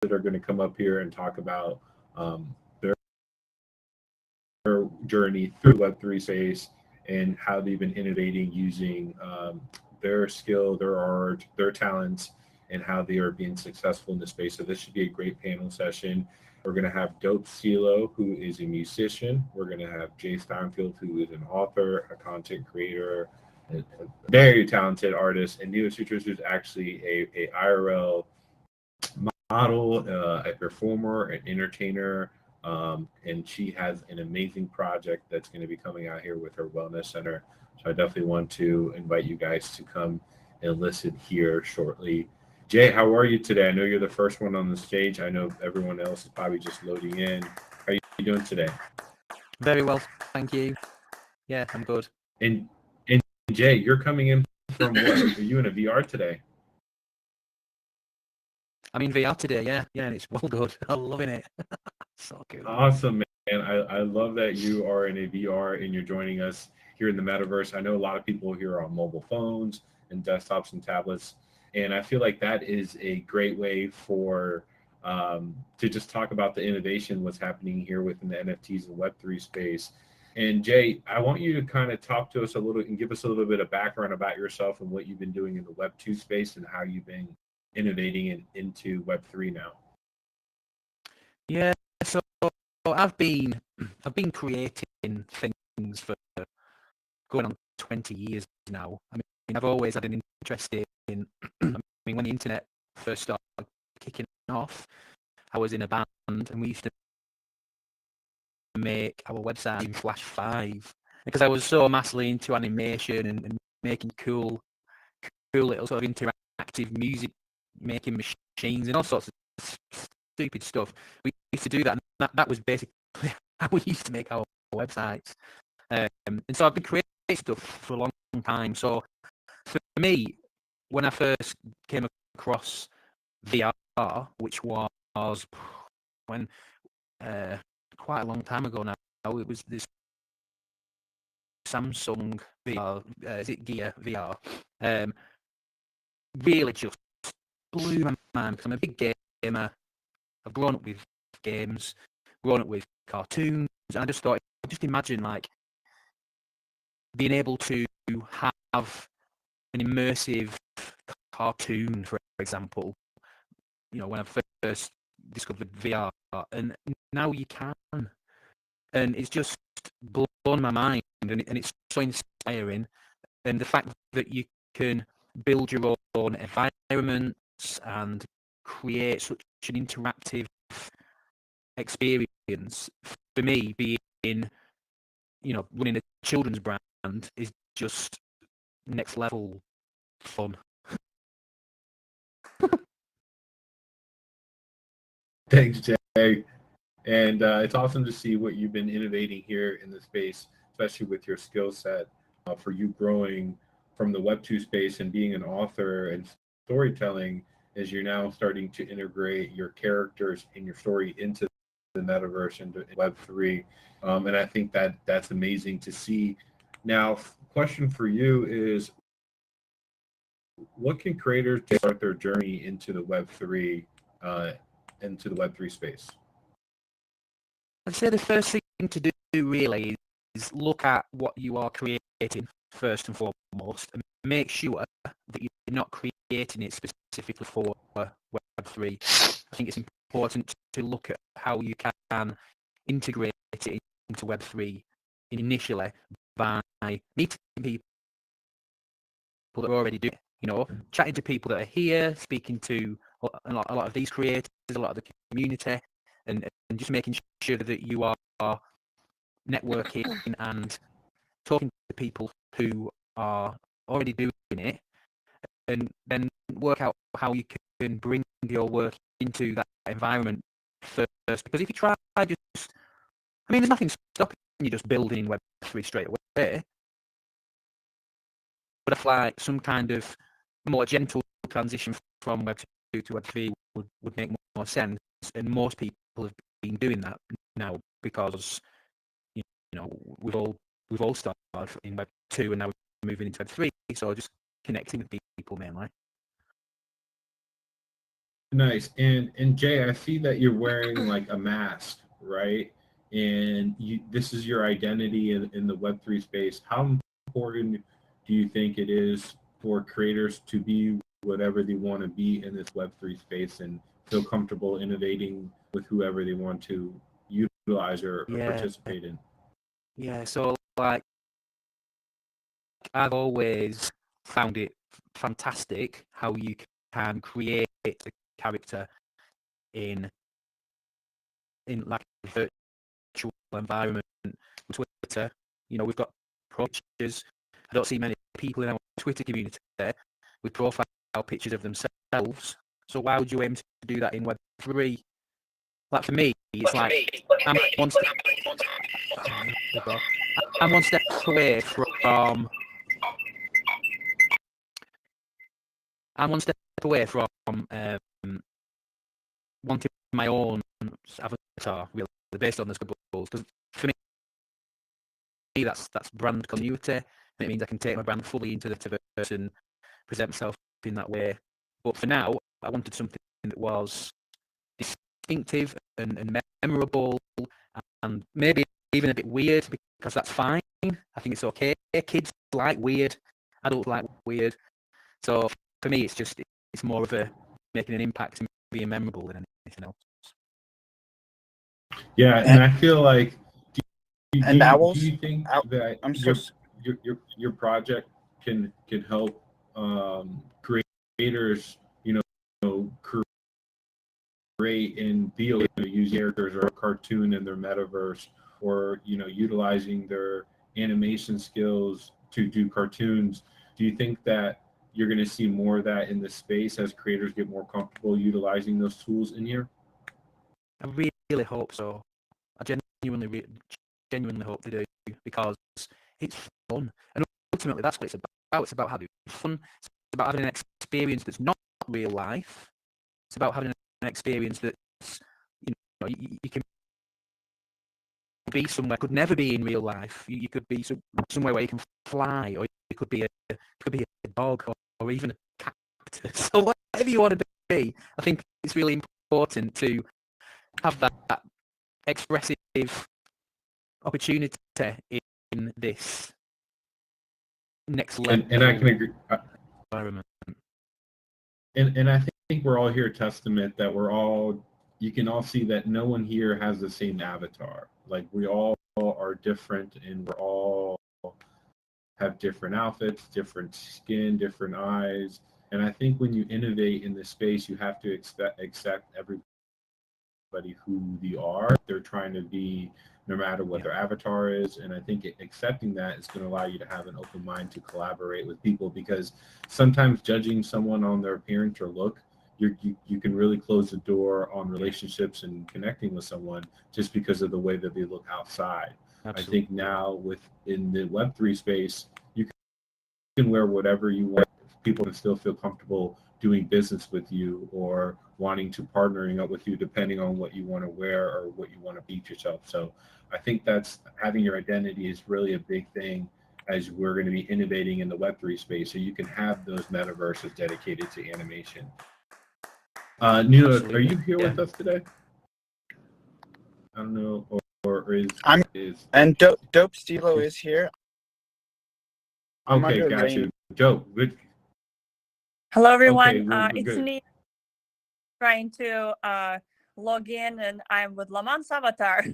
that are going to come up here and talk about their journey through Web3 space and how they've been innovating using their skill, their art, their talents, and how they are being successful in the space. So this should be a great panel session. We're going to have Dope CeeLo, who is a musician. We're going to have Jay Steinfeld, who is an author, a content creator, a very talented artist, and Neo Citrus is actually a IRL model, a performer, an entertainer, and she has an amazing project that's going to be coming out here with her wellness center. So I definitely want to invite you guys to come and listen here shortly. Jay, how are you today? I know you're the first one on the stage. I know everyone else is probably just loading in. How are you doing today? Very well, thank you. Yeah, I'm good. And Jay, you're coming in from what? Are you in a VR today? I'm in VR today, yeah, and it's well good. I'm loving it. So cool. Awesome, man. I love that you are in a VR and you're joining us here in the metaverse. I know a lot of people here are on mobile phones and desktops and tablets, and I feel like that is a great way for to just talk about the innovation, what's happening here within the NFTs and Web3 space. And Jay, I want you to kind of talk to us a little and give us a little bit of background about yourself and what you've been doing in the Web2 space and how you've been innovating into Web3 now. Yeah, so I've been creating things for going on 20 years now. I mean, I've always had an interest in. I mean, when the internet first started kicking off, I was in a band and we used to make our website in Flash 5 because I was so massively into animation and making cool little sort of interactive music making machines and all sorts of stupid stuff. We used to do that, and that was basically how we used to make our websites. And so I've been creating stuff for a long time. So for me, when I first came across VR, which was when quite a long time ago now, it was this Samsung VR, is it Gear VR? Really just blew my mind because I'm a big gamer. I've grown up with games, grown up with cartoons, and I just thought, just imagine like being able to have an immersive cartoon, for example. You know, when I first discovered VR, and now you can, and it's just blown my mind, and it's so inspiring. And the fact that you can build your own environments and create such an interactive experience, for me, being, running a children's brand is just next level fun. Thanks, Jay. And it's awesome to see what you've been innovating here in the space, especially with your skill set for you growing from the Web2 space and being an author and storytelling as you're now starting to integrate your characters and your story into the metaverse and Web3. And I think that that's amazing to see. Now, question for you is, what can creators do to start their journey uh, into the Web3 space? I'd say the first thing to do really is look at what you are creating first and foremost, and make sure that you're not creating it specifically for Web3. I think it's important to look at how you can integrate it into Web3 initially by meeting people that are already doing it, chatting to people that are here, speaking to a lot of these creators, a lot of the community, and just making sure that you are networking and talking to people who are already doing it, and then work out how you can bring your work into that environment first. Because if you try just, there's nothing stopping you just building in Web3 straight away. But I feel like some kind of more gentle transition from Web2 to Web3 would make more sense, and most people have been doing that now because we've all started in Web2 and now we're moving into Web3, so just connecting with people mainly. Nice. And Jay, I see that you're wearing like a mask, right? And this is your identity in the Web3 space. How important do you think it is for creators to be whatever they want to be in this Web3 space and feel comfortable innovating with whoever they want to utilize or Yeah, participate in? yeah. So like, I've always found it fantastic how you can create a character in like a virtual environment. Twitter, we've got pictures. I don't see many people in our Twitter community with profile pictures of themselves. So why would you aim to do that in Web3? Like for me, it's like I'm one step. I'm one step away from. I'm one step away from wanting my own avatar, really, based on the scribbles. Because for me, that's brand continuity, and it means I can take my brand fully into the metaverse and present myself in that way. But for now, I wanted something that was distinctive and memorable, and maybe even a bit weird, because that's fine. I think it's okay. Kids like weird, adults like weird. So for me, it's more of a making an impact and being memorable than anything else. Yeah, and I feel like And do you think that I'm so your project can help creators, create and be able to use characters or a cartoon in their metaverse, or utilizing their animation skills to do cartoons? Do you think that you're going to see more of that in the space as creators get more comfortable utilizing those tools in here? I really hope so. I genuinely hope they do, because it's fun, and ultimately that's what it's about. It's about having fun. It's about having an experience that's not real life. It's about having an experience that's you can be somewhere could never be in real life. You could be somewhere where you can fly, or you could be a dog, or even a cactus, or whatever you want to be. I think it's really important to have that expressive opportunity in this next level And I can agree. environment. And I think we're all here a testament that you can all see that no one here has the same avatar. Like, we all are different, and we're all have different outfits, different skin, different eyes. And I think when you innovate in this space, you have to accept everybody who they are. They're trying to be, no matter what their avatar is. And I think accepting that is going to allow you to have an open mind to collaborate with people, because sometimes judging someone on their appearance or look, you can really close the door on relationships and connecting with someone just because of the way that they look outside. Absolutely. I think now in the Web3 space, you can wear whatever you want. People can still feel comfortable doing business with you or wanting to partnering up with you, depending on what you want to wear or what you want to be to yourself. So I think that's having your identity is really a big thing as we're going to be innovating in the Web3 space. So you can have those metaverses dedicated to animation. Nilo, Absolutely. are you here with us today? I don't know, or and Dope Stilo is here. Okay, got you. Dope. Good. Hello, everyone. Okay, well, it's good. me trying to log in, and I'm with Laman's avatar.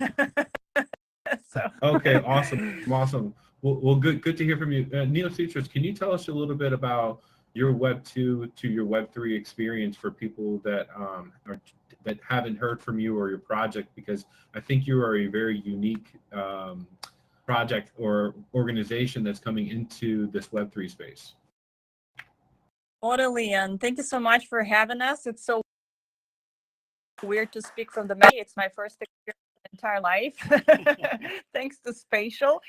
So. Okay, awesome. Well, good to hear from you. Neil Citrus, can you tell us a little bit about your Web 2 to your Web 3 experience for people that that haven't heard from you or your project? Because I think you are a very unique project or organization that's coming into this Web 3 space. Totally, and thank you so much for having us. It's so weird to speak from the mic. It's my first experience in my entire life, thanks to Spatial.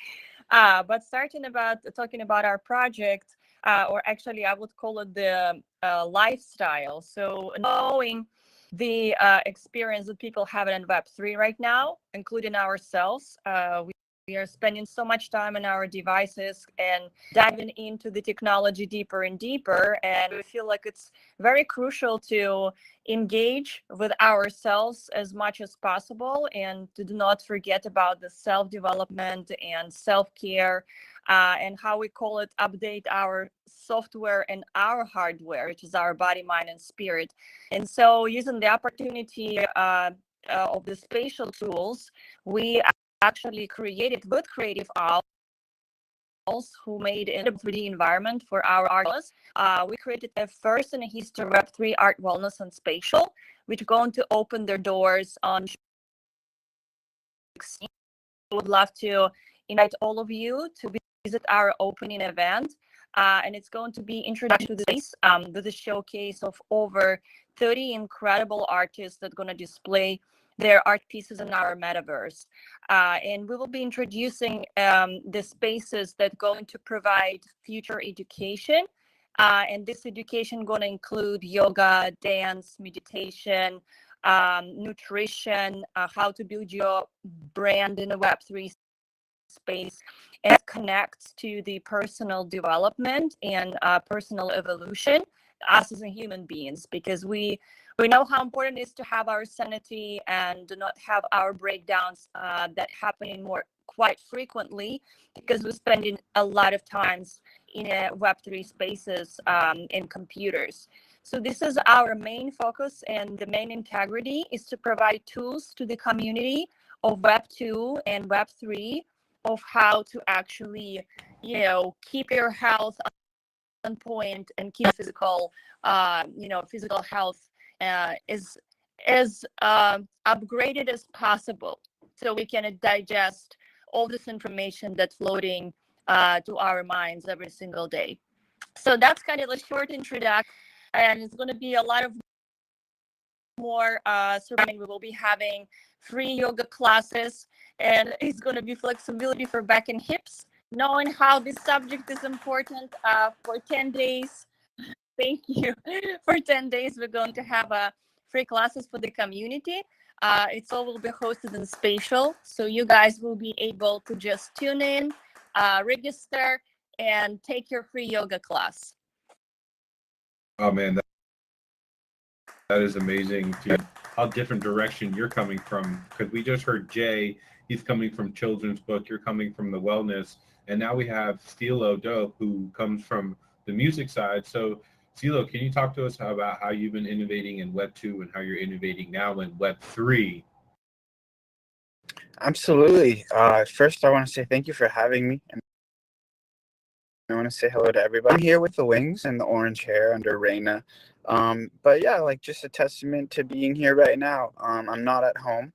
But talking about our project, or actually I would call it the lifestyle. So knowing the experience that people have in Web3 right now, including ourselves, we are spending so much time on our devices and diving into the technology deeper and deeper. And we feel like it's very crucial to engage with ourselves as much as possible and to do not forget about the self-development and self-care, and how we call it, update our software and our hardware, which is our body, mind, and spirit. And so using the opportunity of the spatial tools, we actually created with Creative Owls, who made a 3D environment for our artists. We created a first in a history Web3 art, wellness, and spatial, which are going to open their doors on 16. I would love to invite all of you to visit our opening event. And it's going to be introduction to the space with a showcase of over 30 incredible artists that are going to display their art pieces in our metaverse. And we will be introducing the spaces that are going to provide future education. And this education going to include yoga, dance, meditation, nutrition, how to build your brand in a Web3 space, and connects to the personal development and personal evolution, us as a human beings, because we know how important it is to have our sanity and do not have our breakdowns that happening more quite frequently, because we're spending a lot of times in Web3 spaces in computers. So this is our main focus, and the main integrity is to provide tools to the community of Web2 and Web3 of how to actually, keep your health on point and keep physical health as upgraded as possible, so we can digest all this information that's floating to our minds every single day. So that's kind of a short introduction, and it's going to be a lot of more surrounding. We will be having free yoga classes, and it's going to be flexibility for back and hips, knowing how this subject is important for 10 days. Thank you. For 10 days, we're going to have free classes for the community. It's all will be hosted in spatial, so you guys will be able to just tune in, register, and take your free yoga class. Oh man, that is amazing. How different direction you're coming from, because we just heard Jay, he's coming from children's book, you're coming from the wellness, and now we have Stilo Dope, who comes from the music side. So Stilo, can you talk to us about how you've been innovating in Web 2 and how you're innovating now in Web 3? Absolutely. First, I want to say thank you for having me. And I want to say hello to everybody. I'm here with the wings and the orange hair under Reina. But yeah, like just a testament to being here right now. I'm not at home.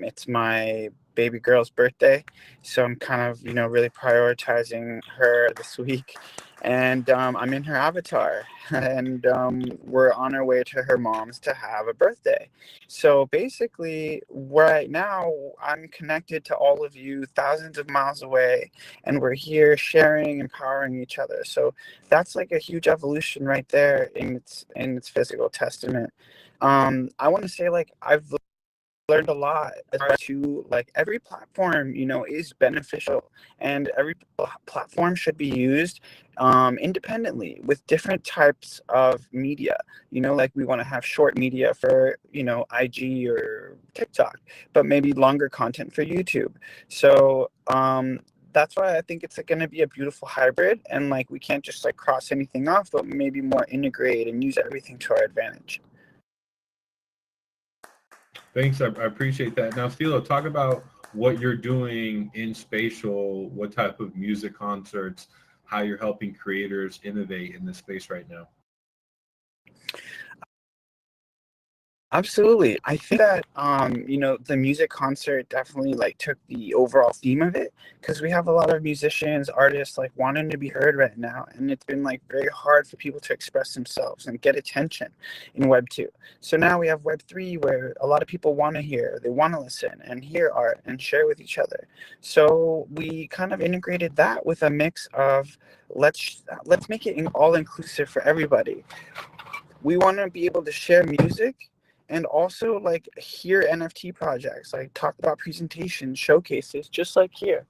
It's my baby girl's birthday, so I'm kind of, really prioritizing her this week. And I'm in her avatar, and we're on our way to her mom's to have a birthday. So basically, right now, I'm connected to all of you thousands of miles away, and we're here sharing, empowering each other. So that's like a huge evolution right there in its physical testament. I want to say, like, I've learned a lot as far to, like, every platform is beneficial, and every platform should be used independently with different types of media. Like, we want to have short media for IG or TikTok, but maybe longer content for YouTube. So that's why I think it's going to be a beautiful hybrid, and like we can't just like cross anything off, but maybe more integrate and use everything to our advantage. Thanks, I appreciate that. Now, Stilo, talk about what you're doing in spatial, what type of music concerts, how you're helping creators innovate in this space right now. Absolutely. I think that the music concert definitely like took the overall theme of it, because we have a lot of musicians, artists like wanting to be heard right now, and it's been like very hard for people to express themselves and get attention in Web 2. So now we have Web 3, where a lot of people want to hear, they want to listen and hear art and share with each other. So we kind of integrated that with a mix of let's make it all inclusive for everybody. We want to be able to share music and also like hear NFT projects, like talk about presentations, showcases, just like here.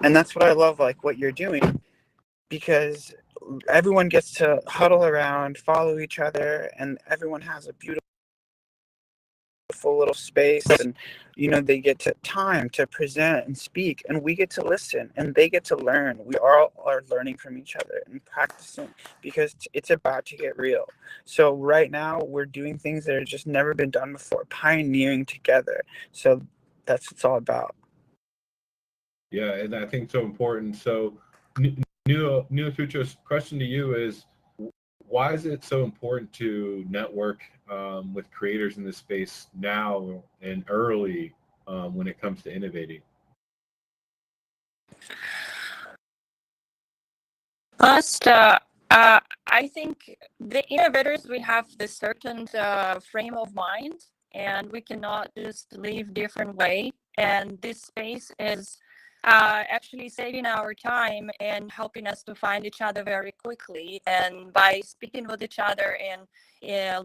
And that's what I love, like what you're doing, because everyone gets to huddle around, follow each other, and everyone has a beautiful little space, and they get to time to present and speak, and we get to listen, and they get to learn. We all are learning from each other and practicing, because it's about to get real. So right now we're doing things that have just never been done before, pioneering together. So that's what it's all about. Yeah, and I think so important. So, New Future's question to you is, why is it so important to network with creators in this space now and early when it comes to innovating? First, I think the innovators, we have this certain frame of mind, and we cannot just live different way. And this space is actually saving our time and helping us to find each other very quickly. And by speaking with each other and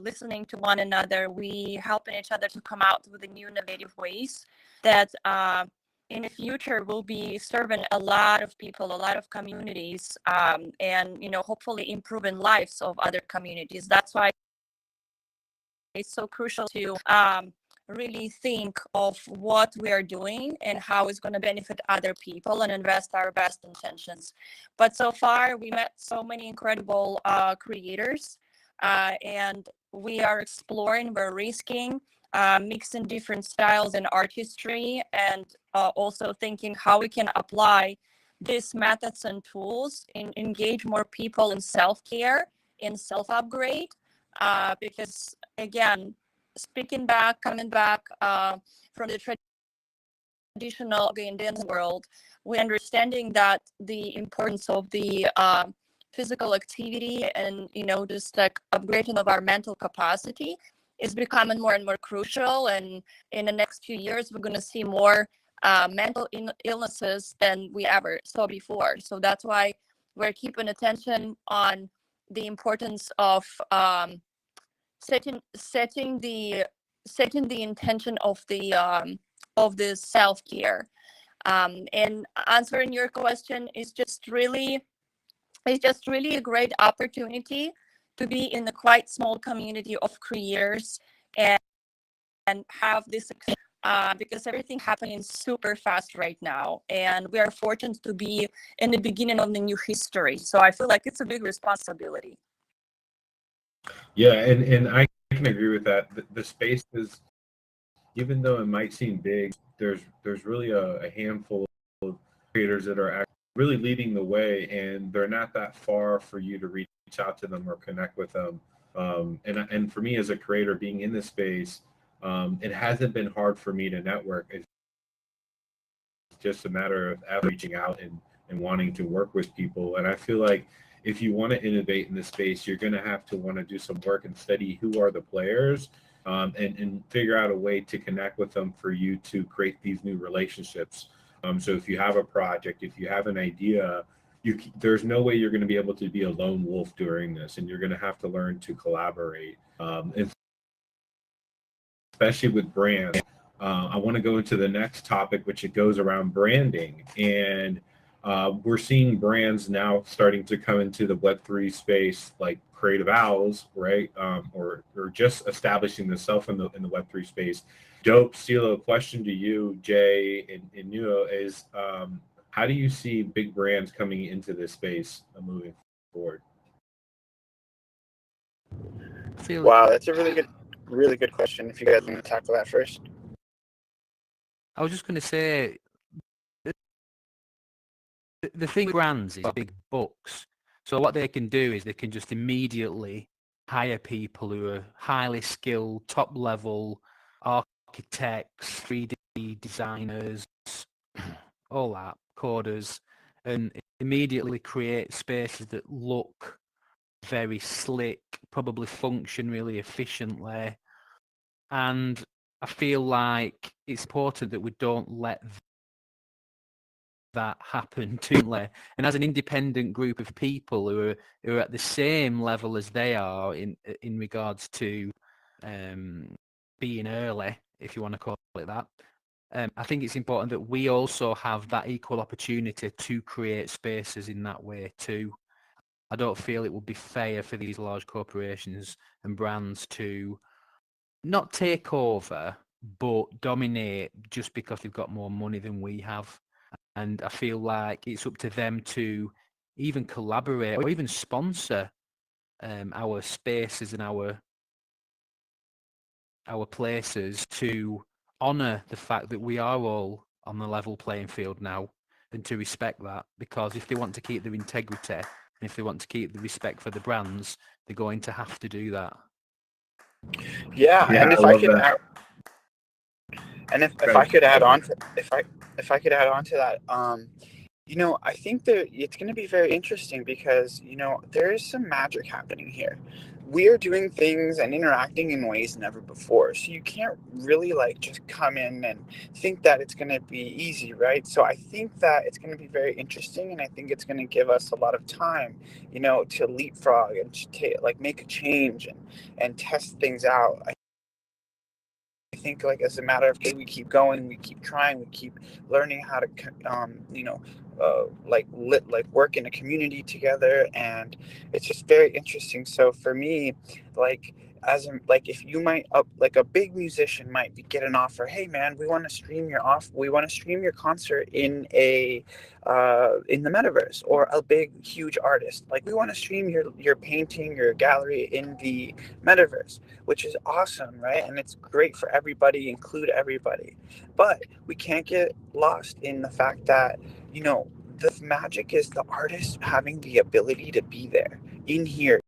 listening to one another, we helping each other to come out with the new innovative ways that in the future will be serving a lot of people, a lot of communities, and hopefully improving lives of other communities. That's why it's so crucial to really think of what we are doing and how it's going to benefit other people and invest our best intentions. But so far, we met so many incredible creators, and we are exploring, we're risking, mixing different styles and artistry, and also thinking how we can apply these methods and tools and engage more people in self-care, in self-upgrade, because again, coming back from the traditional Indian world, we're understanding that the importance of the physical activity and just like upgrading of our mental capacity is becoming more and more crucial. And in the next few years, we're going to see more mental illnesses than we ever saw before. So that's why we're keeping attention on the importance of setting the intention of the self-care, and answering your question is just really a great opportunity to be in a quite small community of creators and have this because everything happening super fast right now, and we are fortunate to be in the beginning of the new history. So I feel like it's a big responsibility. Yeah, and I can agree with that. The space is, even though it might seem big, there's really a handful of creators that are actually really leading the way, and they're not that far for you to reach out to them or connect with them. And for me as a creator, being in this space, it hasn't been hard for me to network. It's just a matter of reaching out and wanting to work with people. And I feel like if you want to innovate in this space, you're going to have to want to do some work and study who are the players, and figure out a way to connect with them for you to create these new relationships. So if you have a project, if you have an idea, there's no way you're going to be able to be a lone wolf during this, and you're going to have to learn to collaborate. And especially with brands. I want to go into the next topic, which it goes around branding. And we're seeing brands now starting to come into the Web3 space, like Creative Owls, right? Or just establishing themselves in the Web3 space. Dope, Stilo, question to you, Jay and Nuo, is how do you see big brands coming into this space moving forward? Wow, that's a really good question. If you guys want to tackle that first. I was just going to say, the thing with brands is big bucks. So what they can do is they can just immediately hire people who are highly skilled, top level architects, 3D designers, all that, coders, and immediately create spaces that look very slick, probably function really efficiently. And I feel like it's important that we don't let that happen too late. And as an independent group of people who are at the same level as they are in regards to being early, if you want to call it that, I think it's important that we also have that equal opportunity to create spaces in that way too. I don't feel it would be fair for these large corporations and brands to not take over, but dominate just because they've got more money than we have. And I feel like it's up to them to even collaborate or even sponsor our spaces and our places to honour the fact that we are all on the level playing field now, and to respect that, because if they want to keep their integrity and if they want to keep the respect for the brands, they're going to have to do that. Yeah, Yeah, and if I I love could that. add, and if I Right. could add on to if I could add on to that, I think that it's going to be very interesting because there is some magic happening here. We are doing things and interacting in ways never before, so you can't really like just come in and think that it's going to be easy, right? So I think that it's going to be very interesting, and I think it's going to give us a lot of time, to leapfrog and to like make a change and test things out. I think like as a matter of we keep going, we keep trying, we keep learning how to like work in a community together, and it's just very interesting. So for me, like like if you might up like a big musician might be get an offer, hey man, we want to stream your concert in the metaverse, or a big huge artist, like we want to stream your painting, your gallery in the metaverse, which is awesome, right? And it's great for everybody, include everybody. But we can't get lost in the fact that, the magic is the artist having the ability to be there in here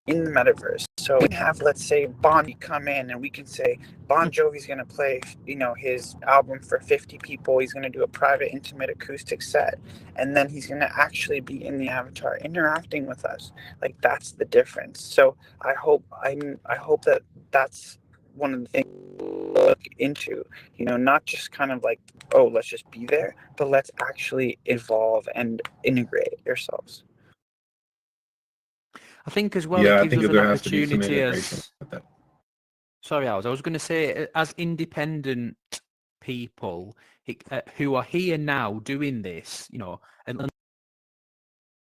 in the metaverse. So we can have, let's say, Bon come in, and we can say Bon Jovi's going to play, his album for 50 people. He's going to do a private, intimate acoustic set, and then he's going to actually be in the avatar interacting with us. Like that's the difference. So I hope that that's one of the things to look into. Not just kind of like, oh, let's just be there, but let's actually evolve and integrate yourselves. I think as well, it Yeah, I gives think us that an there has to be some opportunity integration as, with that. sorry, I was going to say, as independent people who are here now doing this, and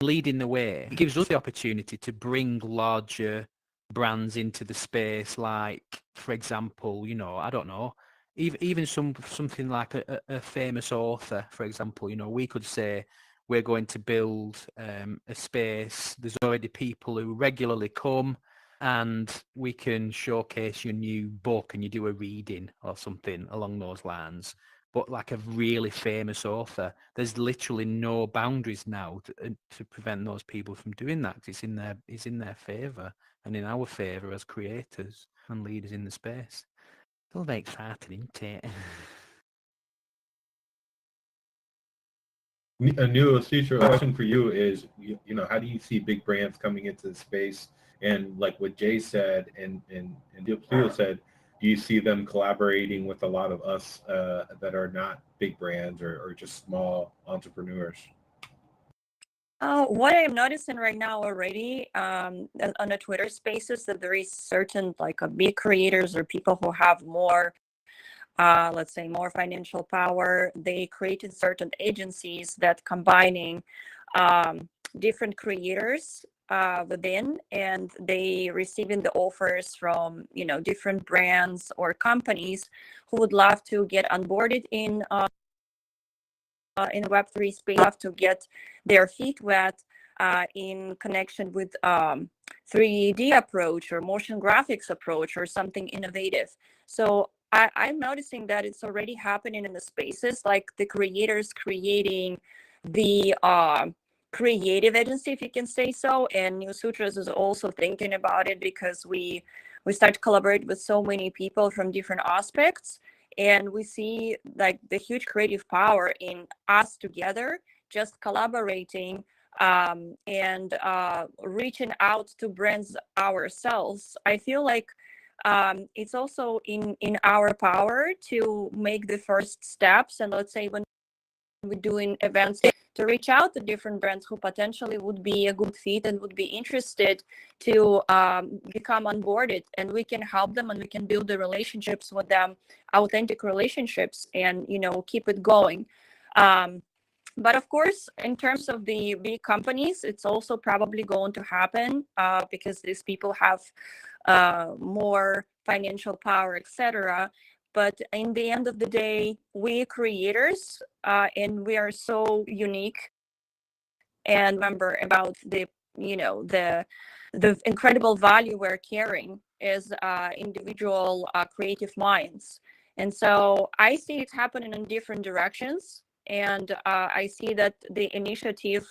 leading the way, it gives us the opportunity to bring larger brands into the space. Like, for example, I don't know, even something like a famous author, for example. We could say we're going to build a space. There's already people who regularly come, and we can showcase your new book, and you do a reading or something along those lines. But like a really famous author, there's literally no boundaries now to prevent those people from doing that, because it's in their favor and in our favor as creators and leaders in the space. It'll be exciting, isn't it? Neil, future question for you is, how do you see big brands coming into the space? And like what Jay said and Leo said, do you see them collaborating with a lot of us that are not big brands or just small entrepreneurs? What I'm noticing right now already on the Twitter spaces, that there is certain like big creators or people who have more, let's say, more financial power. They created certain agencies that combining different creators within, and they receiving the offers from different brands or companies who would love to get onboarded in Web3 space, love to get their feet wet in connection with 3D approach or motion graphics approach or something innovative. So I'm noticing that it's already happening in the spaces, like the creators creating the creative agency, if you can say so. And New Sutras is also thinking about it, because we start to collaborate with so many people from different aspects, and we see like the huge creative power in us together just collaborating and reaching out to brands ourselves. I feel like it's also in our power to make the first steps. And let's say when we're doing events to reach out to different brands who potentially would be a good fit and would be interested to become onboarded, and we can help them and we can build the relationships with them, authentic relationships, and keep it going. But of course, in terms of the big companies, it's also probably going to happen because these people have more financial power, etc. But in the end of the day, we creators, and we are so unique. And remember about the incredible value we're carrying is individual creative minds. And so I see it happening in different directions. And I see that the initiative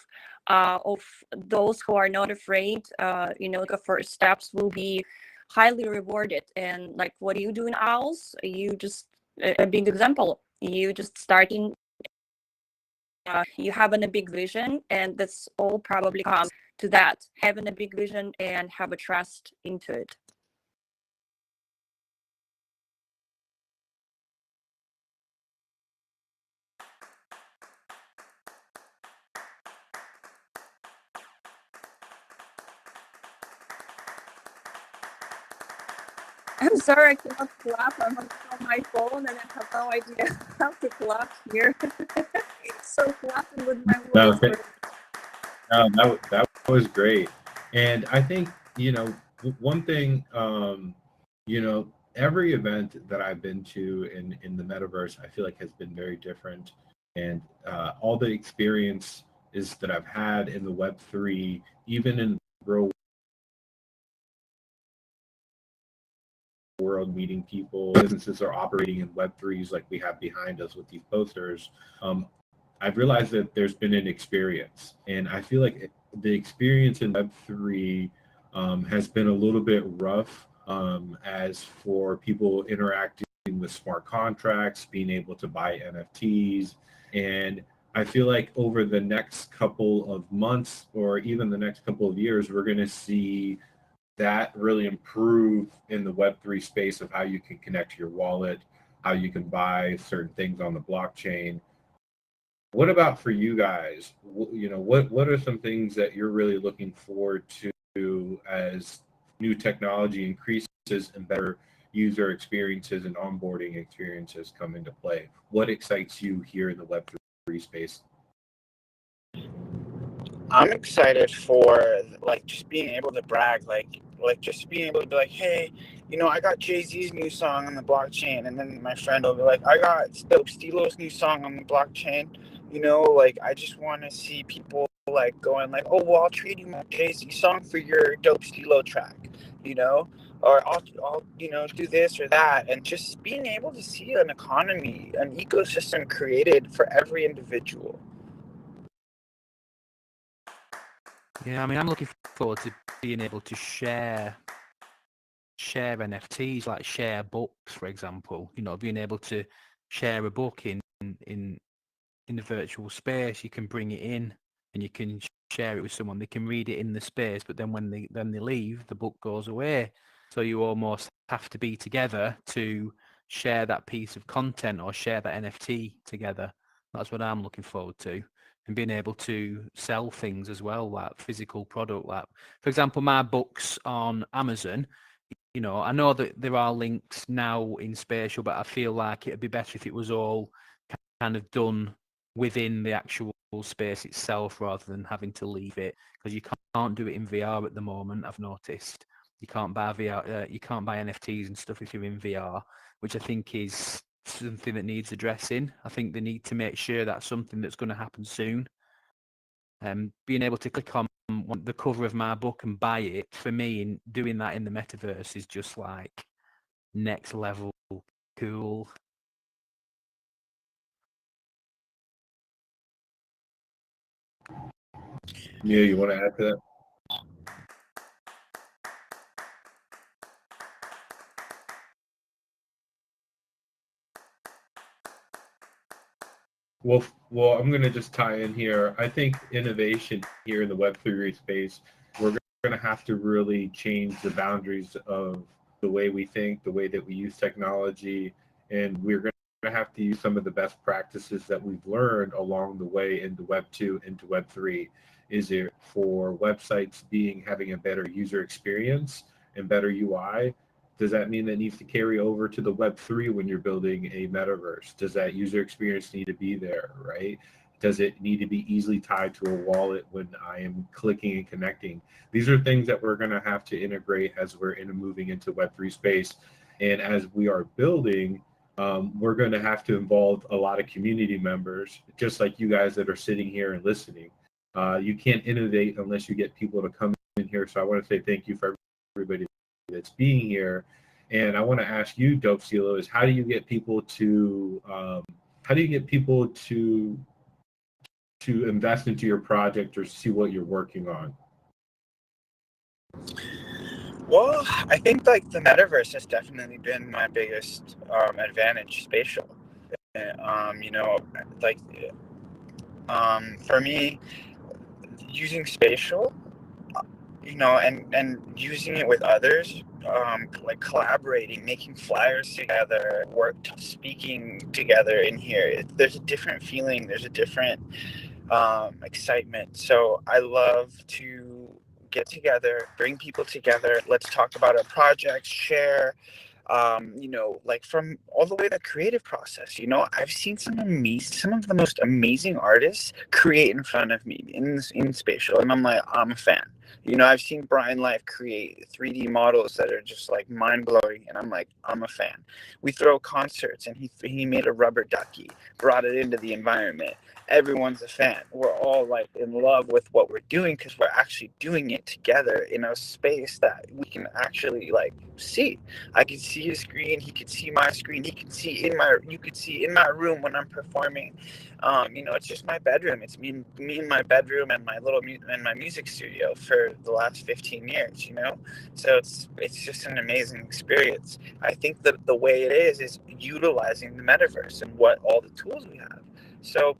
of those who are not afraid, the first steps will be highly rewarded. And like, what are you doing, Owls? You just a big example. You just starting. You having a big vision, and that's all probably comes to that, having a big vision and have a trust into it. I'm sorry, I cannot clap. I'm on my phone and I have no idea how to clap here. So clapping with my No, voice. that was great. And I think, one thing, every event that I've been to in the metaverse, I feel like has been very different. And all the experience is that I've had in the Web3, even in real world, meeting people, businesses are operating in Web3s like we have behind us with these posters. I've realized that there's been an experience, and I feel like the experience in Web3 has been a little bit rough as for people interacting with smart contracts, being able to buy NFTs. And I feel like over the next couple of months or even the next couple of years, we're going to see that really improve in the Web3 space of how you can connect to your wallet, how you can buy certain things on the blockchain. What about for you guys? What are some things that you're really looking forward to as new technology increases and better user experiences and onboarding experiences come into play? What excites you here in the Web3 space? I'm excited for like just being able to brag, like just being able to be like, hey, I got Jay-Z's new song on the blockchain, and then my friend will be like, I got Dope Stilo's new song on the blockchain. Like I just want to see people like going like, oh well, I'll trade you my Jay-Z song for your Dope Stilo track, or I'll do this or that, and just being able to see an economy, an ecosystem created for every individual. Yeah, I mean, I'm looking forward to being able to share NFTs, like share books, for example. Being able to share a book in the virtual space. You can bring it in and you can share it with someone. They can read it in the space, but then when they leave, the book goes away. So you almost have to be together to share that piece of content or share that NFT together. That's what I'm looking forward to. And being able to sell things as well, like physical product. Like, for example, my books on Amazon, I know that there are links now in Spatial, but I feel like it'd be better if it was all kind of done within the actual space itself rather than having to leave it, because you can't do it in VR at the moment. I've noticed you can't buy VR, you can't buy NFTs and stuff if you're in VR, which I think is something that needs addressing. I think they need to make sure that's something that's going to happen soon. Being able to click on the cover of my book and buy it, for me, in doing that in the metaverse is just like next level cool. Yeah, you want to add to that? Well, I'm going to just tie in here. I think innovation here in the Web3 space, we're going to have to really change the boundaries of the way we think, the way that we use technology, and we're going to have to use some of the best practices that we've learned along the way into Web 2, into Web 3. Is it for websites having a better user experience and better UI? Does that mean that needs to carry over to the Web 3 when you're building a metaverse? Does that user experience need to be there, right? Does it need to be easily tied to a wallet when I am clicking and connecting? These are things that we're going to have to integrate as we're moving into Web3 space. And as we are building, we're going to have to involve a lot of community members, just like you guys that are sitting here and listening. You can't innovate unless you get people to come in here. So I want to say thank you for everybody that's being here. And I want to ask you, Dope Silo, is how do you get people to invest into your project or see what you're working on? Well, I think like the metaverse has definitely been my biggest advantage, spatial. You know, like for me, using spatial, you know, and using it with others, like collaborating, making flyers together, speaking together in here. There's a different feeling. There's a different excitement. So I love to get together, bring people together. Let's talk about our projects, share. You know, like from all the way the creative process. You know, I've seen some of the most amazing artists create in front of me in spatial, and I'm a fan. You know, I've seen Brian Life create 3D models that are just like mind blowing, and I'm a fan. We throw concerts, and he made a rubber ducky, brought it into the environment. Everyone's a fan. We're all like in love with what we're doing because we're actually doing it together in a space that we can actually like see. I could see his screen. He could see my screen. You could see in my room when I'm performing. You know, it's just my bedroom. It's me in my bedroom and and my music studio for the last 15 years. You know, so it's just an amazing experience. I think that the way it is utilizing the metaverse and what all the tools we have. So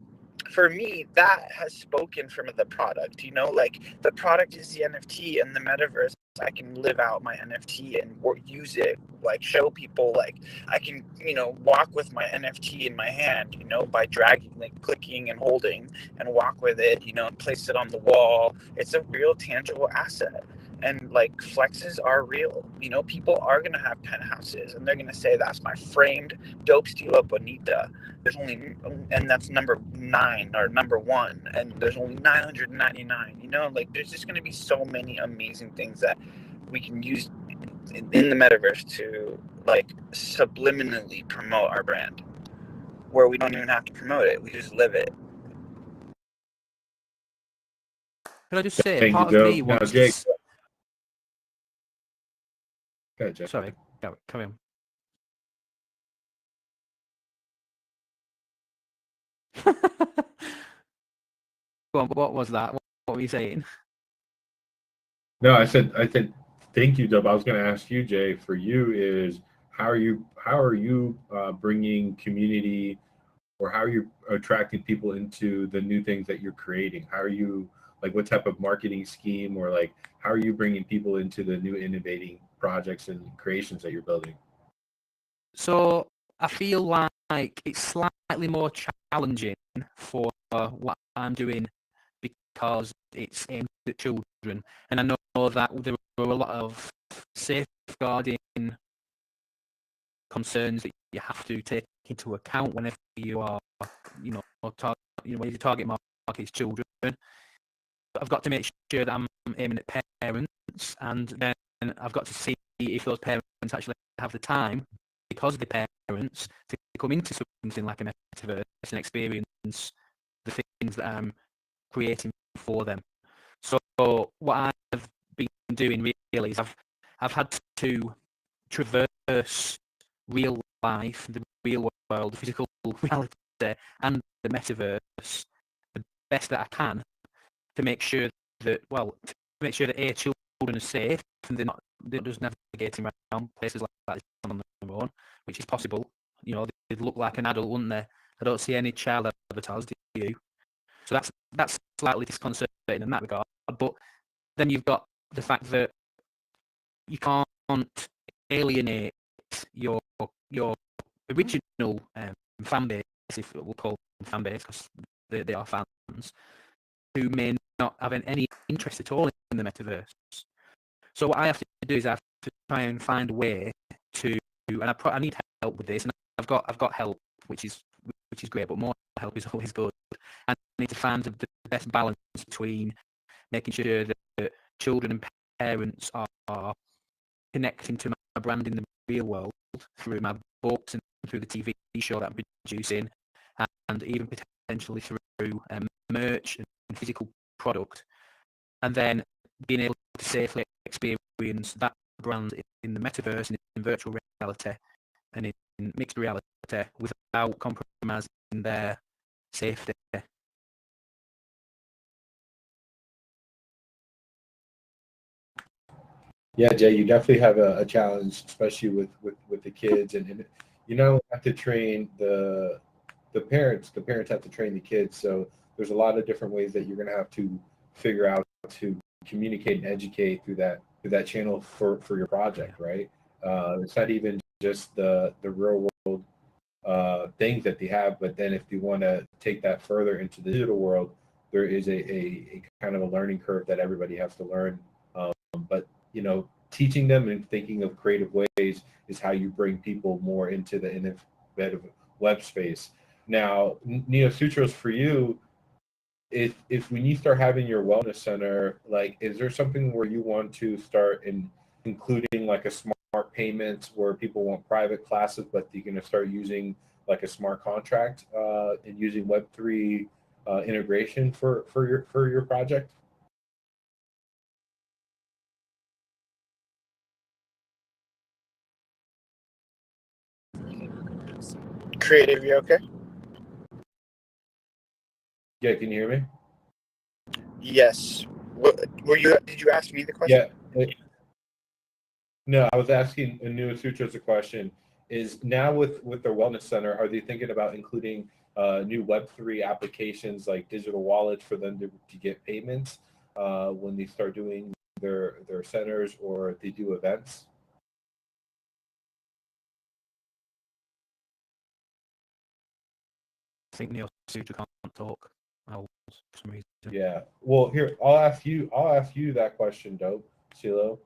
for me, that has spoken from the product. You know, like the product is the NFT and the metaverse. I can live out my NFT and use it, like show people, like I can, you know, walk with my NFT in my hand, you know, by dragging, like clicking and holding and walk with it, you know, and place it on the wall. It's a real tangible asset. And like flexes are real. You know, people are going to have penthouses and they're going to say, that's my framed dope stilo bonita. There's only, and that's number 9 or number 1, and there's only 999. You know, like there's just going to be so many amazing things that we can use in the metaverse to like subliminally promote our brand, where we don't even have to promote it, we just live it. Can I just say, Thank you, part of me Dope. Now, wants Jake. to... Go ahead, Jake. Sorry, carry on. Go on, what was that? What were you saying? No, I said thank you, Dub. I was going to ask you, Jay. For you, is how are you bringing community, or how are you attracting people into the new things that you're creating? How are you, like, what type of marketing scheme, or like how are you bringing people into the new innovating projects and creations that you're building? So I feel like it's slightly more challenging for what I'm doing because it's aimed at children, and I know that there are a lot of safeguarding concerns that you have to take into account whenever you are, you know, when your target market is children. But I've got to make sure that I'm aiming at parents, and then I've got to see if those parents actually have the time, because of the parents, to come into something like a metaverse and experience the things that I'm creating for them. So what I've been doing really is I've had to traverse real life, the real world, the physical reality, and the metaverse the best that I can to make sure that children are safe and they're just navigating around places like that on their own, which is possible. You know, they'd look like an adult, wouldn't they? I don't see any child avatars, do you? So that's slightly disconcerting in that regard. But then you've got the fact that you can't alienate your original fan base, if we'll call them fan base, because they are fans, who may not have any interest at all in the metaverse. So what I have to do is I have to try and find a way to, and I need help with this, and I've got help, which is great, but more help is always good. I need to find the best balance between making sure that children and parents are connecting to my brand in the real world through my books and through the TV show that I'm producing, and even potentially through merch and physical product, and then being able to safely experience that brand in the metaverse and in virtual reality and in mixed reality without compromising their safety. Yeah, Jay, you definitely have a challenge, especially with the kids, and you know have to train the parents. The parents have to train the kids. So there's a lot of different ways that you're going to have to figure out to communicate and educate through that channel for your project, right? It's not even just the real world things that they have, but then if you want to take that further into the digital world, there is a kind of a learning curve that everybody has to learn. But you know, teaching them and thinking of creative ways is how you bring people more into the innovative web space. Now, Neo Sutros, for you, if when you start having your wellness center, like, is there something where you want to start including like a smart payments where people want private classes, but you're going to start using like a smart contract and using Web3 integration for your project? Creative, you okay? Yeah, can you hear me? Yes. What, were you? Did you ask me the question? Yeah. No, I was asking Anu Sutras a question. Is now with their wellness center, are they thinking about including new Web3 applications like digital wallets for them to get payments when they start doing their centers or they do events? I think Neil Sutra can't talk. For some reason. Yeah. Well, here I'll ask you that question, Dope Silo.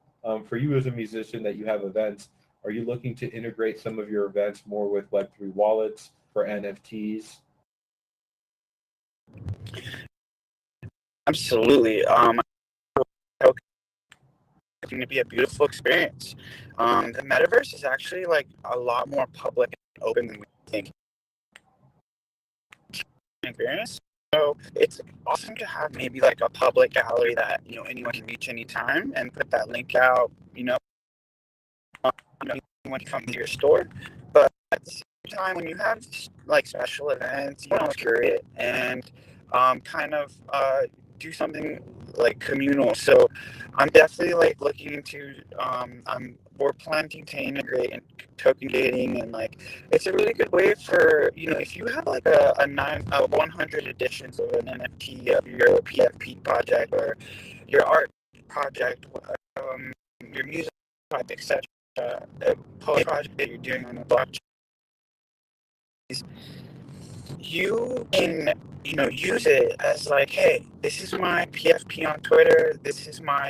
For you as a musician that you have events, are you looking to integrate some of your events more with Web3 wallets for NFTs? Absolutely. It's going to be a beautiful experience. The metaverse is actually like a lot more public and open than we think. Experience. So it's awesome to have maybe like a public gallery that anyone can reach anytime and put that link out. Anyone can come to your store, but at the same time, when you have like special events, you want to curate it and kind of do something like communal. So I'm definitely like looking into we're planning to integrate token gating, and like it's a really good way for if you have like a 100 editions of an NFT of your PFP project or your art project, your music project, etc. The post project that you're doing on the blockchain, you can use it as like, hey, this is my PFP on Twitter, this is my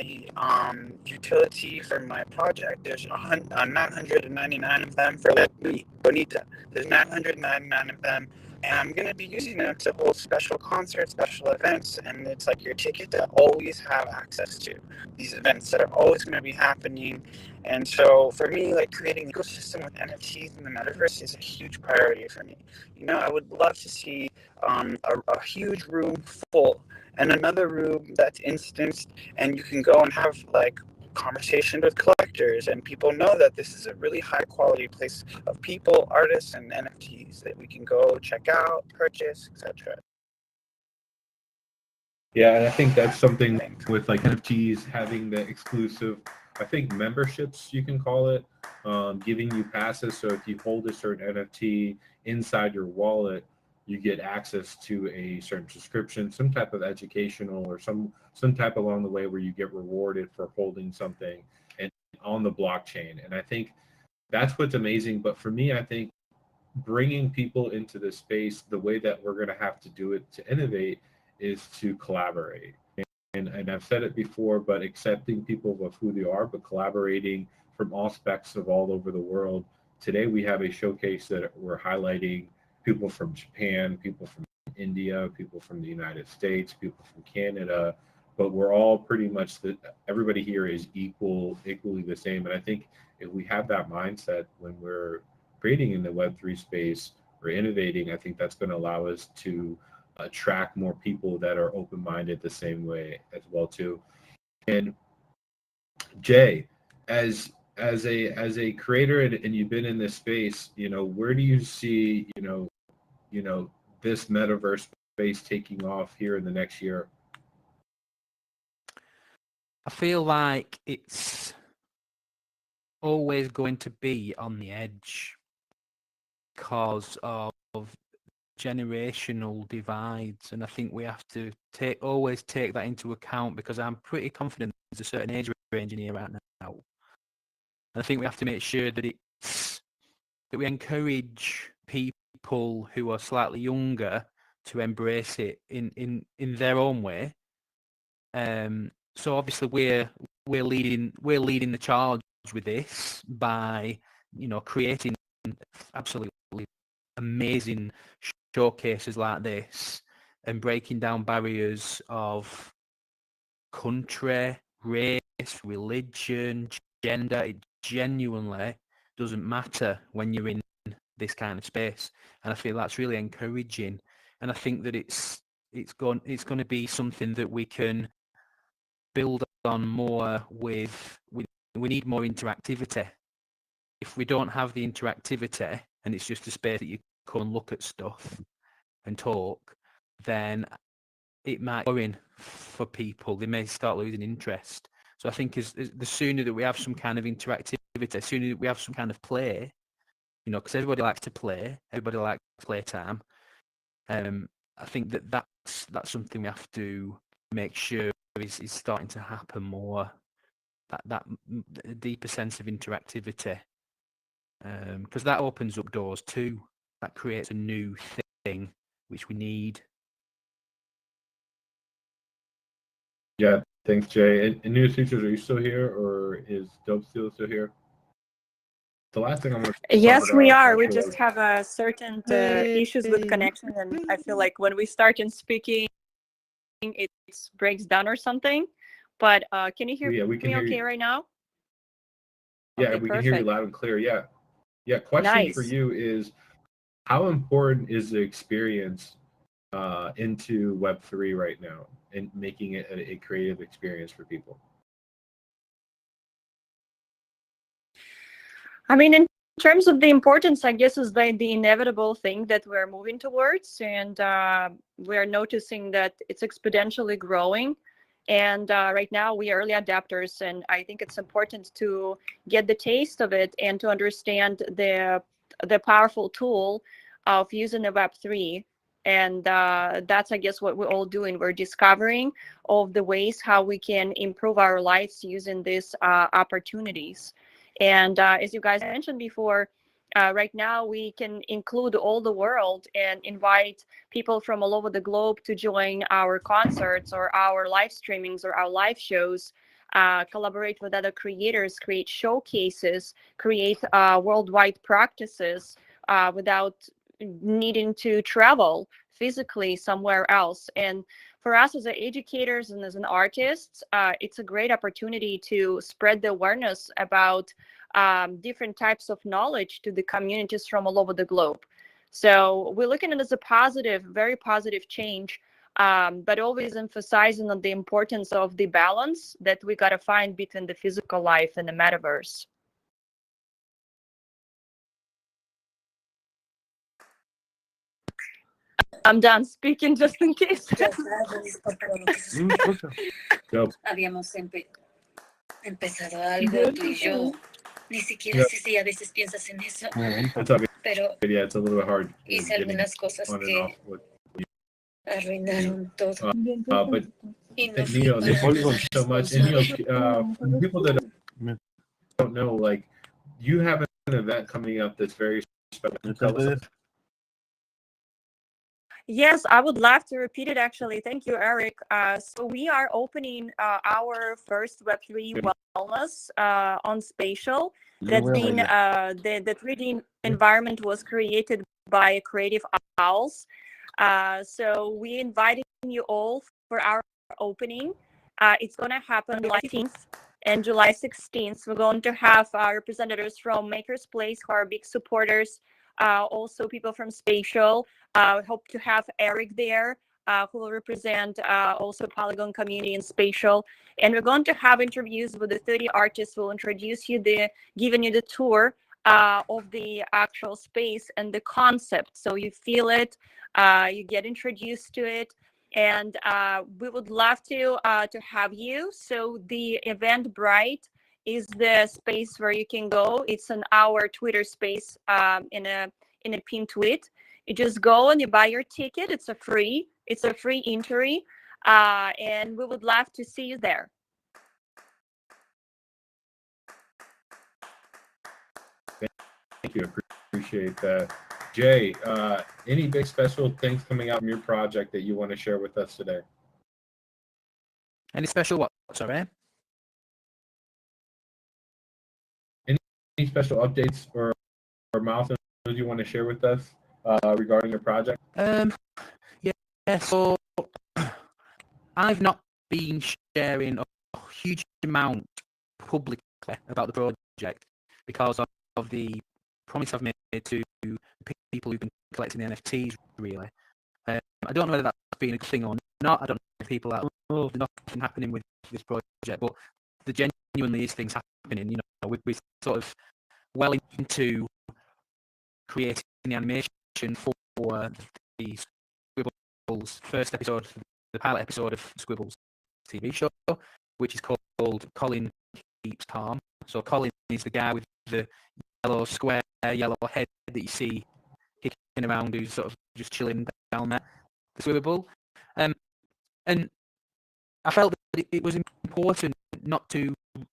utility for my project. There's 999 of them for like me, Bonita. There's 999 of them, and I'm going to be using them to hold special concerts, special events, and it's like your ticket to always have access to these events that are always going to be happening. And so for me, like creating an ecosystem with NFTs in the metaverse is a huge priority for me. I would love to see a huge room full and another room that's instanced, and you can go and have like conversation with collectors, and people know that this is a really high quality place of people, artists, and NFTs that we can go check out, purchase, etc. Yeah, and I think that's something with like NFTs having the exclusive, I think memberships you can call it, giving you passes. So if you hold a certain NFT inside your wallet, you get access to a certain subscription, some type of educational or some type along the way where you get rewarded for holding something and on the blockchain. And I think that's what's amazing. But for me, I think bringing people into this space, the way that we're going to have to do it to innovate is to collaborate. And I've said it before, but accepting people of who they are, but collaborating from all specs of all over the world. Today we have a showcase that we're highlighting people from Japan, people from India, people from the United States, people from Canada, but we're all pretty much everybody here is equally the same. And I think if we have that mindset when we're creating in the Web3 space or innovating, I think that's going to allow us to attract more people that are open-minded the same way as well too. And Jay, as a creator and you've been in this space, where do you see this metaverse space taking off here in the next year? I feel like it's always going to be on the edge because of generational divides, and I think we have to always take that into account, because I'm pretty confident there's a certain age range in here right now. And I think we have to make sure that we encourage people who are slightly younger to embrace it in their own way. So obviously we're leading the charge with this by creating absolutely amazing showcases like this and breaking down barriers of country, race, religion, gender. It genuinely doesn't matter when you're in this kind of space, and I feel that's really encouraging. And I think that it's going to be something that we can build on more with. We need more interactivity. If we don't have the interactivity and it's just a space that you come and look at stuff and talk, then it might be boring for people. They may start losing interest. So I think as the sooner that we have some kind of interactivity, the sooner that we have some kind of play, because everybody likes to play, everybody likes playtime. I think that's something we have to make sure is starting to happen more. That deeper sense of interactivity, because that opens up doors too. That creates a new thing which we need. Yeah, thanks, Jay. And News Features, are you still here, or is Dope still here? The last thing I'm going to Yes, we are. We just have a certain issues with connection, and I feel like when we start in speaking, it breaks down or something. But can you hear we can me hear okay you right now? Yeah, Okay, we perfect. can hear you loud and clear. Yeah. Question for Nice. you is, how important is the experience into Web3 right now and making it a creative experience for people? I mean, in terms of the importance, I guess, is the inevitable thing that we're moving towards, and we're noticing that it's exponentially growing. And right now we are early adapters, and I think it's important to get the taste of it and to understand the powerful tool of using the Web3. And that's, I guess, what we're all doing. We're discovering all of the ways how we can improve our lives using these opportunities. And as you guys mentioned before, right now we can include all the world and invite people from all over the globe to join our concerts or our live streamings or our live shows, collaborate with other creators, create showcases, create worldwide practices without needing to travel physically somewhere else. And for us as educators and as an artist, it's a great opportunity to spread the awareness about different types of knowledge to the communities from all over the globe. So we're looking at it as a positive, very positive change, but always emphasizing on the importance of the balance that we got to find between the physical life and the metaverse. I'm done speaking just in case. Habíamos empezado algo tú y yo. Ni siquiera sé si a veces piensas en eso. Pero yeah, it's a little bit hard. Hice algunas cosas que arruinaron todo. But thank you so much. And for the people that don't know, like, you have an event coming up that's very tell us? Yes, I would love to repeat it actually. Thank you, Eric. So we are opening our first Web3 wellness on Spatial. That's been the 3D environment was created by Creative Owls. So we invited you all for our opening. It's going to happen July 15th and July 16th. We're going to have representatives from Maker's Place who are big supporters. Also people from Spatial. Hope to have Eric there, who will represent also Polygon community and Spatial. And we're going to have interviews with the 30 artists who will introduce you, giving you the tour of the actual space and the concept. So you feel it, you get introduced to it. And we would love to have you. So the Eventbrite is the space where you can go. It's an our Twitter space in a pinned tweet. You just go and you buy your ticket. It's a free entry, and we would love to see you there. Thank you. Appreciate that. Jay, any big special things coming out from your project that you want to share with us today? Any special what? Sorry. Any special updates or milestones you want to share with us regarding your project? Yeah. So I've not been sharing a huge amount publicly about the project because of the promise I've made to people who've been collecting the NFTs, really. I don't know whether that's been a good thing or not. I don't know if people are, there's nothing happening with this project, but there genuinely is things happening. You know, we're sort of well into creating the animation for the Squibbles first episode, the pilot episode of Squibbles TV show, which is called Colin Keeps Calm. So Colin is the guy with the yellow square, yellow head that you see kicking around, who's sort of just chilling down there, the Squibble. And I felt that it was important not to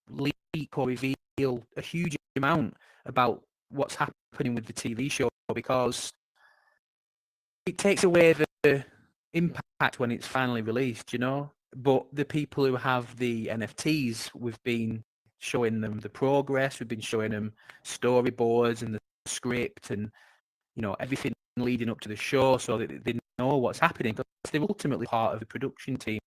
leak or reveal a huge amount about what's happening with the TV show, because it takes away the impact when it's finally released, you know. But the people who have the NFTs, we've been showing them the progress, we've been showing them storyboards and the script and, you know, everything leading up to the show, so that they know what's happening, because they're ultimately part of the production team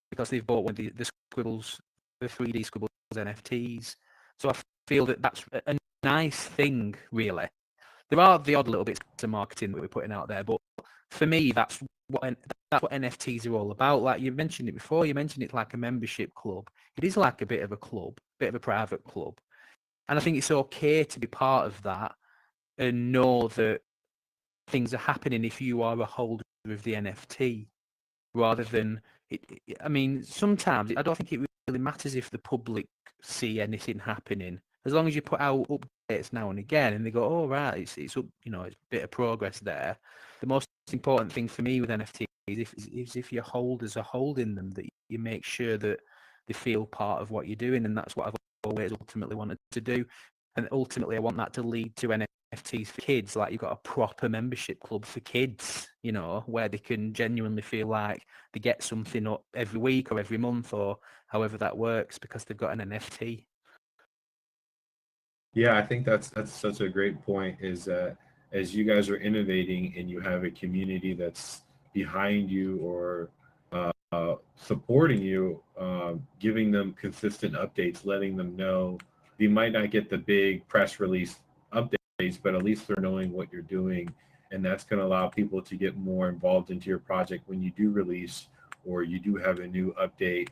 because they've bought one of the Squibbles, the 3D Squibbles NFTs. So I feel that that's a nice thing, really. There are the odd little bits of marketing that we're putting out there, but for me, that's what NFTs are all about. Like you mentioned it before, you mentioned it's like a membership club. It is like a bit of a club, bit of a private club. And I think it's okay to be part of that and know that things are happening if you are a holder of the NFT, rather than I mean, sometimes I don't think it really matters if the public see anything happening, as long as you put out updates now and again, and they go, "Oh right, it's up, you know, it's a bit of progress there." The most important thing for me with NFTs is if your holders are holding them, that you make sure that they feel part of what you're doing, and that's what I've always ultimately wanted to do. And ultimately, I want that to lead to NFTs for kids. Like you've got a proper membership club for kids, you know, where they can genuinely feel like they get something up every week or every month or however that works because they've got an NFT. Yeah, I think that's such a great point, is that as you guys are innovating and you have a community that's behind you or supporting you, giving them consistent updates, letting them know. You might not get the big press release updates, but at least they're knowing what you're doing. And that's going to allow people to get more involved into your project when you do release or you do have a new update.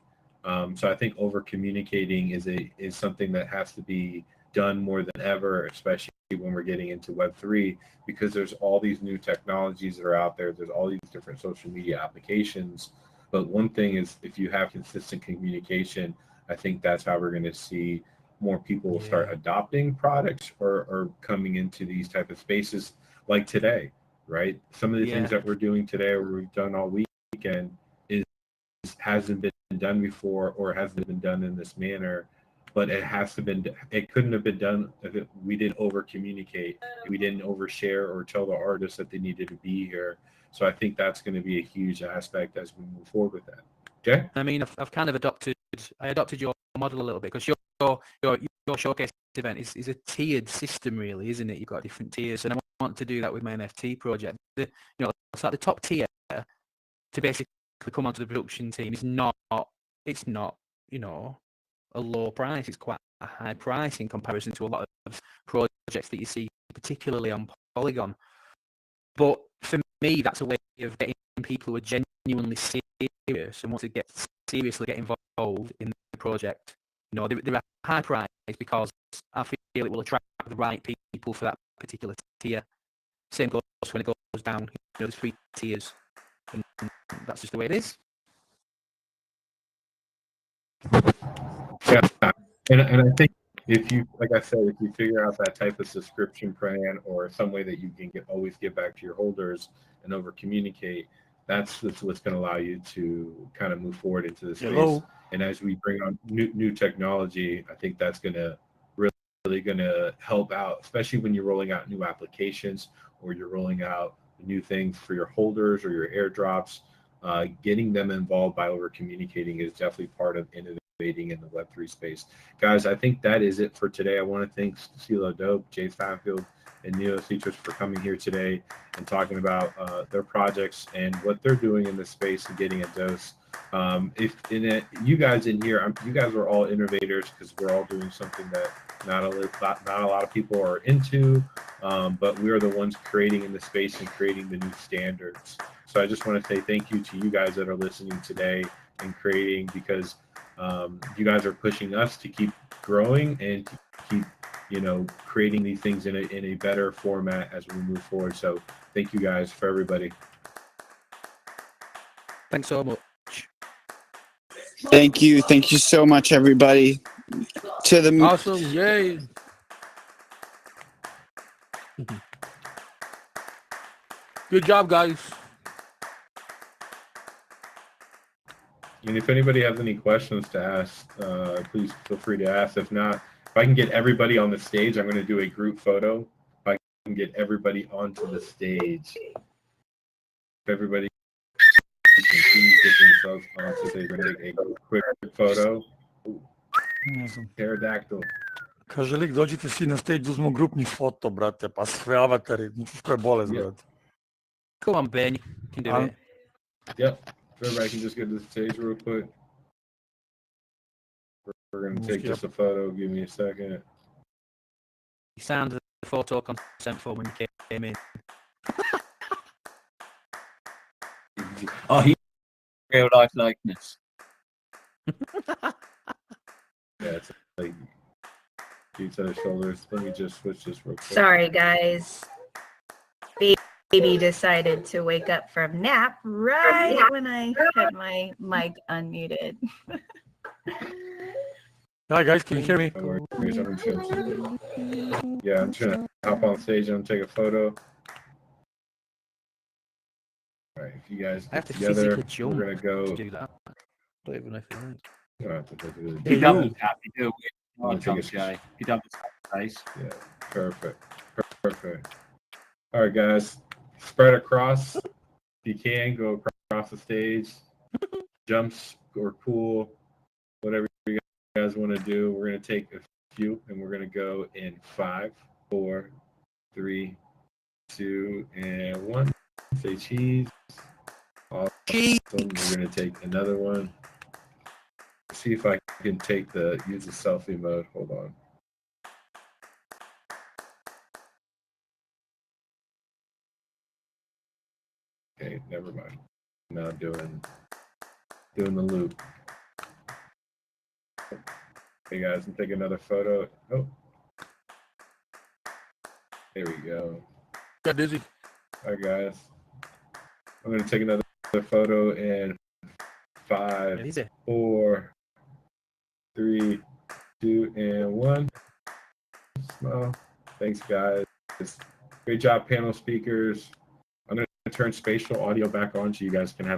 So I think over communicating is something that has to be done more than ever, especially when we're getting into Web3, because there's all these new technologies that are out there. There's all these different social media applications. But one thing is, if you have consistent communication, I think that's how we're going to see more people start adopting products or coming into these type of spaces like today, right? Some of the things that we're doing today or we've done all weekend hasn't been done before or hasn't been done in this manner. but it couldn't have been done if we didn't over communicate, we didn't overshare or tell the artists that they needed to be here. So I think that's going to be a huge aspect as we move forward with that. Okay. I mean, I've kind of adopted your model a little bit, because your showcase event is a tiered system, really, isn't it? You've got different tiers, and I want to do that with my NFT project. It's like the top tier to basically come onto the production team is not, a low price. It's quite a high price in comparison to a lot of projects that you see, particularly on Polygon. But for me, that's a way of getting people who are genuinely serious and want to seriously get involved in the project. They're a high price because I feel it will attract the right people for that particular tier. Same goes when it goes down. There's 3 tiers, and that's just the way it is. Yeah, and I think if you, like I said, if you figure out that type of subscription plan or some way that you can always get back to your holders and over communicate, that's what's going to allow you to kind of move forward into the space. Hello. And as we bring on new technology, I think that's going to really going to help out, especially when you're rolling out new applications or you're rolling out new things for your holders or your airdrops. Getting them involved by over communicating is definitely part of innovating in the Web3 space. Guys, I think that is it for today. I want to thank CeeLo Dope, Jay Fatfield, and Neo Citrus for coming here today and talking about their projects and what they're doing in this space and getting a dose. You guys in here, you guys are all innovators because we're all doing something that not a lot of people are into, but we are the ones creating in the space and creating the new standards. So I just want to say thank you to you guys that are listening today and creating, because you guys are pushing us to keep growing and to keep creating these things in a better format as we move forward. So thank you guys for everybody. Thanks so much. Thank you so much, everybody. To the Awesome, yay. Good job, guys. And if anybody has any questions to ask, please feel free to ask. If not, if I can get everybody on the stage, I'm going to do a group photo. If I can get everybody onto the stage, if everybody can please get themselves onto, they're going to take a quick photo. Pterodactyl. Кажи, dođite svi na stage, uzmo grupni foto, brate, pa sve avatari, što je bolest, Yeah. brate. Come on, Ben, you can do it. Yep. Everybody can just get to the stage real quick. We're going to take just a photo. Give me a second. You signed the photo consent form when you came in. Oh, he real life likeness. Yeah, it's like each other's shoulders. Let me just switch this real quick. Sorry, guys. Baby decided to wake up from nap right when I had my mic unmuted. Hi, guys, can you hear me? Yeah, I'm just going to hop on stage and take a photo. All right, if you guys I have get to together, physically jump we're going to go. to do that. I don't even know if you like. You don't have to do it. He double tap. You do a I'll weird take jump, a- Jay. You double tap face. Yeah, perfect. All right, guys, spread across. If you can, go across the stage. Jumps or pool, whatever you guys want to do. We're going to take a few, and we're going to go in 5, 4, 3, 2, and 1. Say cheese. Awesome. Cheese. We're going to take another one. See if I can use the selfie mode. Hold on. Okay, never mind. Now doing the loop. Hey guys, I'm taking another photo. Oh, there we go. Got dizzy. All right, guys. I'm gonna take another photo in 5, Easy. 4, 3, 2, and 1. Smile. Thanks, guys. Great job, panel speakers. I'm gonna turn spatial audio back on so you guys can have